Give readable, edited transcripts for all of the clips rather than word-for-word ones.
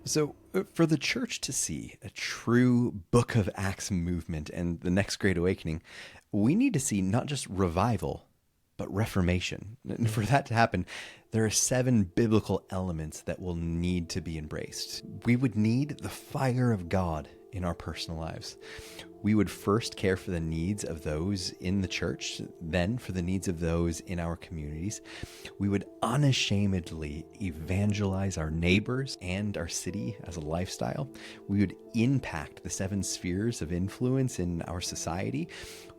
So, for the church to see a true Book of Acts movement and the next Great Awakening, we need to see not just revival, but reformation. And for that to happen, there are 7 biblical elements that will need to be embraced. We would need the fire of God in our personal lives. We would first care for the needs of those in the church, then for the needs of those in our communities. We would unashamedly evangelize our neighbors and our city as a lifestyle. We would impact the 7 spheres of influence in our society.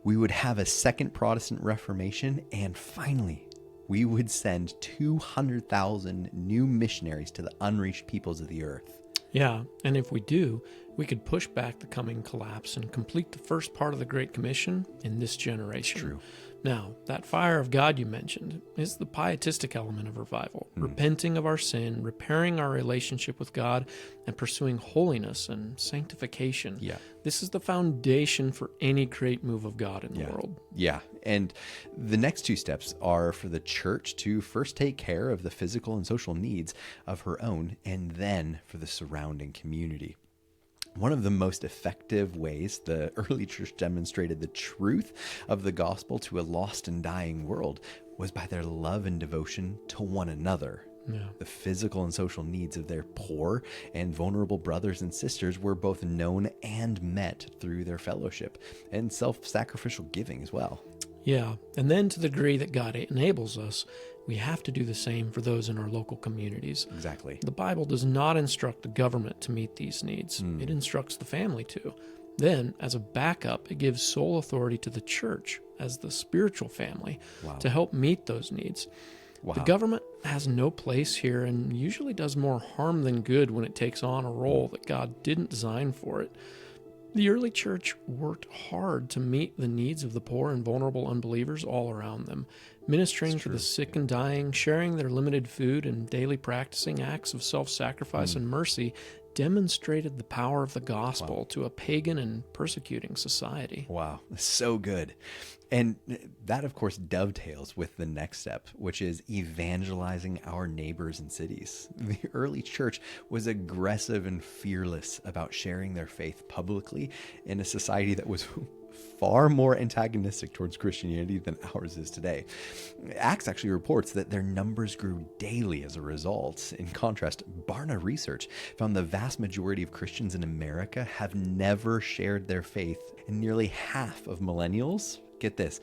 We would have a second Protestant Reformation. And finally, we would send 200,000 new missionaries to the unreached peoples of the earth. Yeah, and if we do, we could push back the coming collapse and complete the first part of the Great Commission in this generation. True. Now, that fire of God you mentioned is the pietistic element of revival, repenting of our sin, repairing our relationship with God, and pursuing holiness and sanctification. Yeah. This is the foundation for any great move of God in the world. Yeah. And the next 2 steps are for the church to first take care of the physical and social needs of her own, and then for the surrounding community. One of the most effective ways the early church demonstrated the truth of the gospel to a lost and dying world was by their love and devotion to one another. Yeah. The physical and social needs of their poor and vulnerable brothers and sisters were both known and met through their fellowship and self-sacrificial giving as well. Yeah, and then to the degree that God enables us, we have to do the same for those in our local communities. Exactly. The Bible does not instruct the government to meet these needs. It instructs the family to. Then, as a backup, it gives sole authority to the church as the spiritual family to help meet those needs. Wow. The government has no place here and usually does more harm than good when it takes on a role that God didn't design for it. The early church worked hard to meet the needs of the poor and vulnerable unbelievers all around them, ministering to the sick and dying, sharing their limited food, and daily practicing acts of self-sacrifice and mercy demonstrated the power of the gospel to a pagan and persecuting society. Wow, so good. And that, of course, dovetails with the next step, which is evangelizing our neighbors and cities. The early church was aggressive and fearless about sharing their faith publicly in a society that was far more antagonistic towards Christianity than ours is today. Acts actually reports that their numbers grew daily as a result. In contrast, Barna research found the vast majority of Christians in America have never shared their faith, and nearly half of millennials, get this,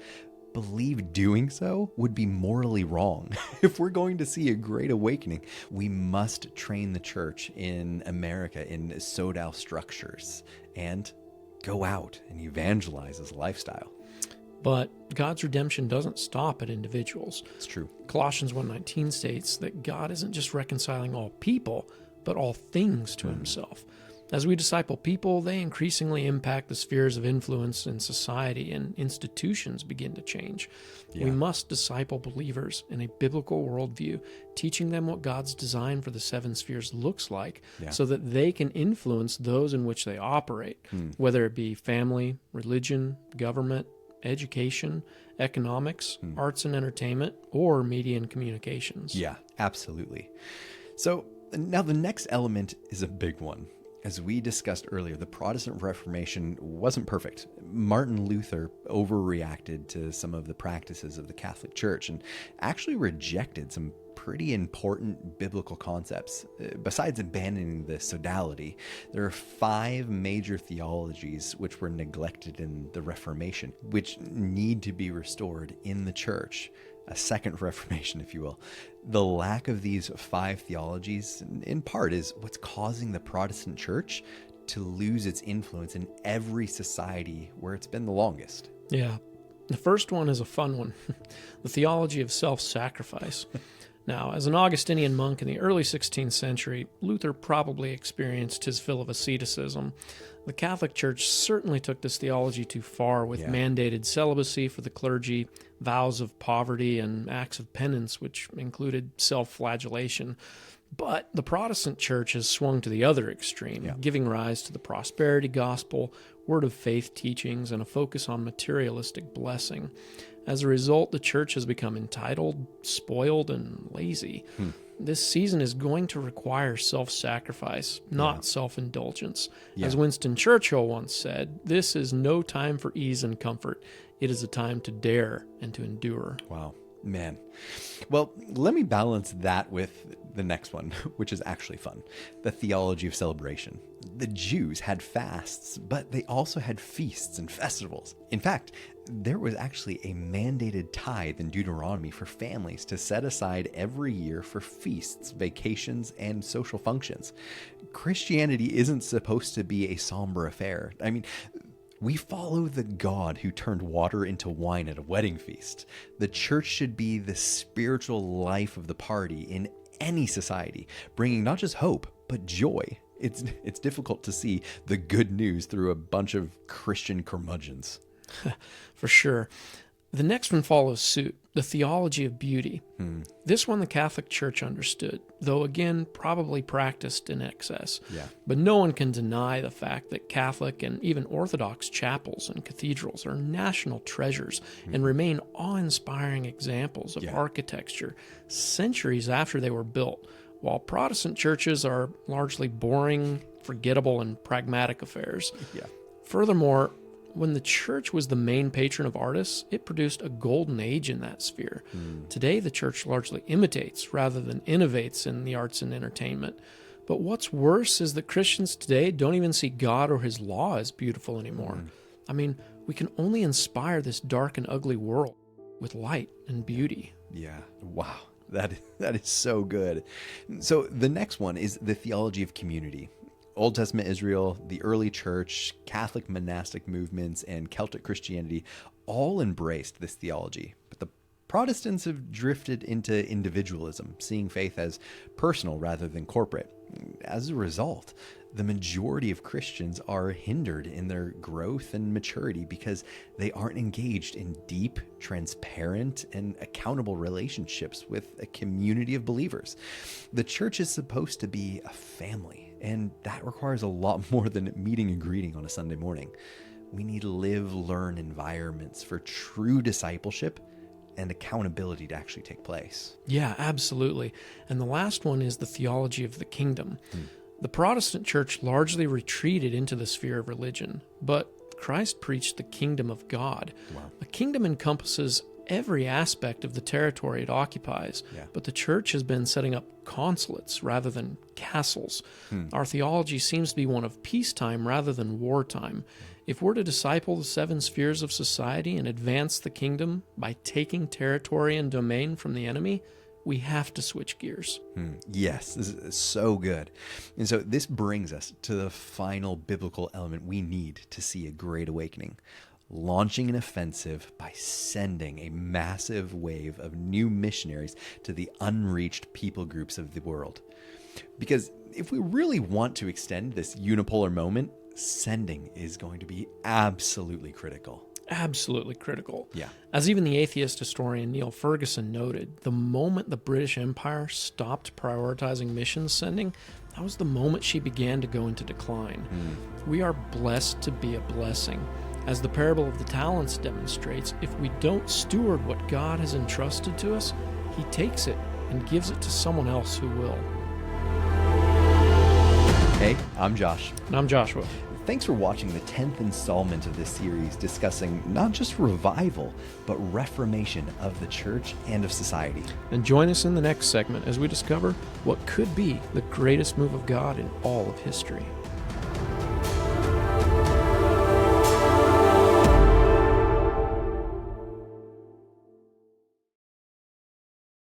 believe doing so would be morally wrong. If we're going to see a great awakening, we must train the church in America in sodal structures and go out and evangelize as a lifestyle. But God's redemption doesn't stop at individuals. It's true. Colossians 1:19 states that God isn't just reconciling all people, but all things to himself. As we disciple people, they increasingly impact the spheres of influence in society, and institutions begin to change. Yeah. We must disciple believers in a biblical worldview, teaching them what God's design for the 7 spheres looks like, so that they can influence those in which they operate, whether it be family, religion, government, education, economics, arts and entertainment, or media and communications. Yeah, absolutely. So now the next element is a big one. As we discussed earlier, the Protestant Reformation wasn't perfect. Martin Luther overreacted to some of the practices of the Catholic Church and actually rejected some pretty important biblical concepts. Besides abandoning the sodality, there are 5 major theologies which were neglected in the Reformation, which need to be restored in the church. A second Reformation, if you will. The lack of these 5 theologies, in part, is what's causing the Protestant church to lose its influence in every society where it's been the longest. Yeah. The first one is a fun one. The theology of self-sacrifice. Now, as an Augustinian monk in the early 16th century, Luther probably experienced his fill of asceticism. The Catholic Church certainly took this theology too far with mandated celibacy for the clergy, vows of poverty, and acts of penance, which included self-flagellation. But the Protestant Church has swung to the other extreme, giving rise to the prosperity gospel, word of faith teachings, and a focus on materialistic blessing. As a result, the church has become entitled, spoiled, and lazy. this season is going to require self-sacrifice, not self-indulgence. As Winston Churchill once said, this is no time for ease and comfort. It is a time to dare and to endure. Wow, man. Well, let me balance that with the next one, which is actually fun. The theology of celebration. The Jews had fasts, but they also had feasts and festivals. In fact, there was actually a mandated tithe in Deuteronomy for families to set aside every year for feasts, vacations, and social functions. Christianity isn't supposed to be a somber affair. I mean, we follow the God who turned water into wine at a wedding feast. The church should be the spiritual life of the party in any society, bringing not just hope, but joy. It's difficult to see the good news through a bunch of Christian curmudgeons. For sure. The next one follows suit, the theology of beauty. This one the Catholic Church understood, though again, probably practiced in excess. But no one can deny the fact that Catholic and even Orthodox chapels and cathedrals are national treasures and remain awe-inspiring examples of architecture centuries after they were built, while Protestant churches are largely boring, forgettable, and pragmatic affairs. Furthermore, when the church was the main patron of artists, it produced a golden age in that sphere. Today, the church largely imitates rather than innovates in the arts and entertainment. But what's worse is that Christians today don't even see God or his law as beautiful anymore. I mean, we can only inspire this dark and ugly world with light and beauty. Wow. That is so good. So the next one is the theology of community. Old Testament Israel, the early church, Catholic monastic movements, and Celtic Christianity all embraced this theology. But the Protestants have drifted into individualism, seeing faith as personal rather than corporate. As a result, the majority of Christians are hindered in their growth and maturity because they aren't engaged in deep, transparent, and accountable relationships with a community of believers. The church is supposed to be a family, and that requires a lot more than meeting and greeting on a Sunday morning. We need live, learn environments for true discipleship and accountability to actually take place. Yeah, absolutely. And the last one is the theology of the kingdom. The Protestant church largely retreated into the sphere of religion, but Christ preached the kingdom of God. A kingdom encompasses every aspect of the territory it occupies, but the church has been setting up consulates rather than castles. Our theology seems to be one of peacetime rather than wartime. If we're to disciple the seven spheres of society and advance the kingdom by taking territory and domain from the enemy, we have to switch gears. Yes, this is so good. And so this brings us to the final biblical element we need to see a great awakening. Launching an offensive by sending a massive wave of new missionaries to the unreached people groups of the world. Because if we really want to extend this unipolar moment, sending is going to be absolutely critical. Absolutely critical. As even the atheist historian Neil Ferguson noted, the moment the British Empire stopped prioritizing missions sending, that was the moment she began to go into decline. We are blessed to be a blessing. As the parable of the talents demonstrates, if we don't steward what God has entrusted to us, he takes it and gives it to someone else who will. Hey, I'm Josh. And I'm Joshua. Thanks for watching the 10th installment of this series discussing not just revival, but reformation of the church and of society. And join us in the next segment as we discover what could be the greatest move of God in all of history.